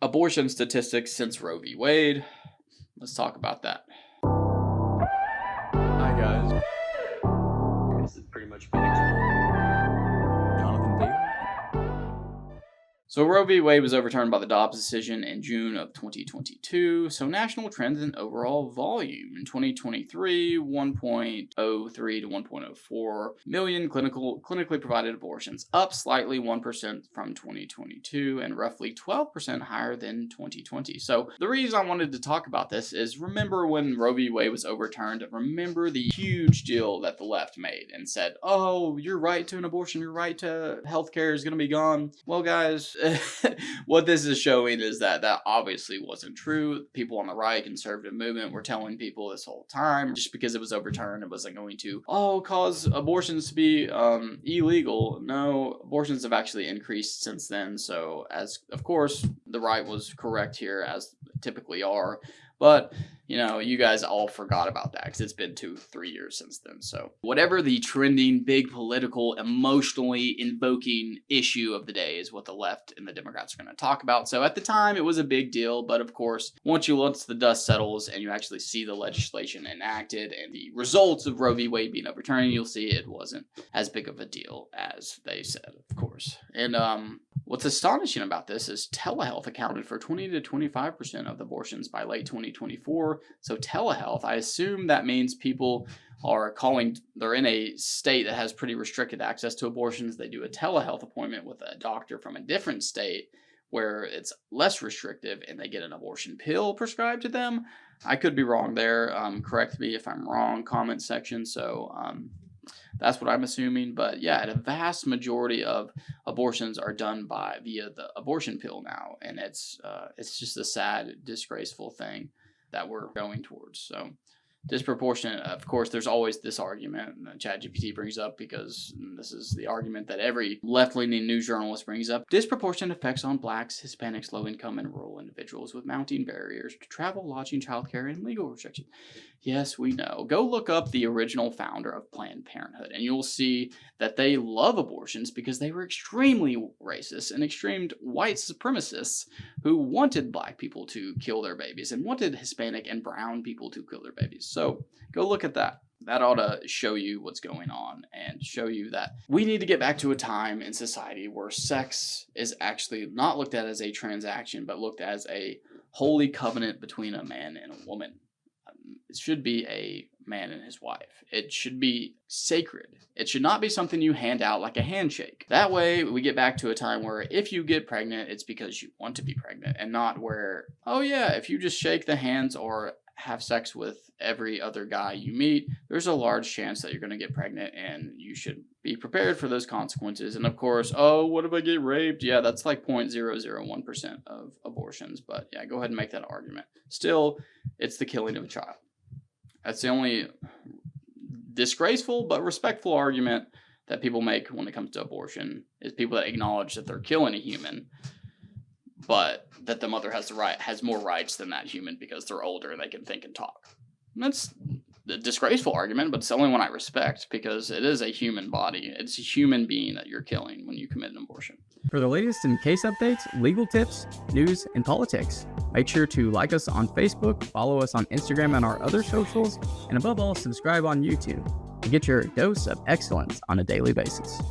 Abortion statistics since Roe v. Wade. Let's talk about that. Hi, guys. This is pretty much been explained. Jonathon Daily. So Roe v. Wade was overturned by the Dobbs decision in June of 2022. So national trends in overall volume. In 2023, 1.03 to 1.04 million clinically provided abortions, up slightly 1% from 2022 and roughly 12% higher than 2020. So the reason I wanted to talk about this is remember when Roe v. Wade was overturned, remember the huge deal that the left made and said, oh, your right to an abortion, your right to healthcare is going to be gone. Well, guys, what this is showing is that obviously wasn't true. People on the right, conservative movement, were telling people this whole time just because it was overturned, it wasn't going to cause abortions to be illegal. No, abortions have actually increased since then. So as of course the right was correct here, as typically are. But, you know, you guys all forgot about that because it's been 2-3 years since then. So whatever the trending, big political, emotionally invoking issue of the day is what the left and the Democrats are going to talk about. So at the time, it was a big deal. But of course, once the dust settles and you actually see the legislation enacted and the results of Roe v. Wade being overturned, you'll see it wasn't as big of a deal as they said, of course. And what's astonishing about this is telehealth accounted for 20 to 25% of the abortions by late 2024. So telehealth, I assume that means people are they're in a state that has pretty restricted access to abortions. They do a telehealth appointment with a doctor from a different state where it's less restrictive and they get an abortion pill prescribed to them. I could be wrong there. Correct me if I'm wrong, comment section. So that's what I'm assuming. But yeah, a vast majority of abortions are done via the abortion pill now. And it's just a sad, disgraceful thing that we're going towards. So disproportionate, of course, there's always this argument that ChatGPT brings up, because this is the argument that every left-leaning news journalist brings up. Disproportionate effects on Blacks, Hispanics, low-income, and rural individuals with mounting barriers to travel, lodging, childcare, and legal restrictions. Yes, we know. Go look up the original founder of Planned Parenthood, and you'll see that they love abortions because they were extremely racist and extreme white supremacists who wanted Black people to kill their babies and wanted Hispanic and brown people to kill their babies. So go look at that. That ought to show you what's going on and show you that we need to get back to a time in society where sex is actually not looked at as a transaction, but looked as a holy covenant between a man and a woman. It should be a man and his wife. It should be sacred. It should not be something you hand out like a handshake. That way, we get back to a time where if you get pregnant, it's because you want to be pregnant, and not where, oh yeah, if you just shake the hands or have sex with every other guy you meet, there's a large chance that you're going to get pregnant, and you should be prepared for those consequences. And of course, oh, what if I get raped? Yeah, that's like 0.001% of abortions. But yeah, go ahead and make that argument. Still, it's the killing of a child. That's the only disgraceful but respectful argument that people make when it comes to abortion, is people that acknowledge that they're killing a human, but that the mother has more rights than that human because they're older and they can think and talk. And that's the disgraceful argument, but it's the only one I respect, because it is a human body. It's a human being that you're killing when you commit an abortion. For the latest in case updates, legal tips, news, and politics, make sure to like us on Facebook, follow us on Instagram and our other socials, and above all, subscribe on YouTube to get your dose of excellence on a daily basis.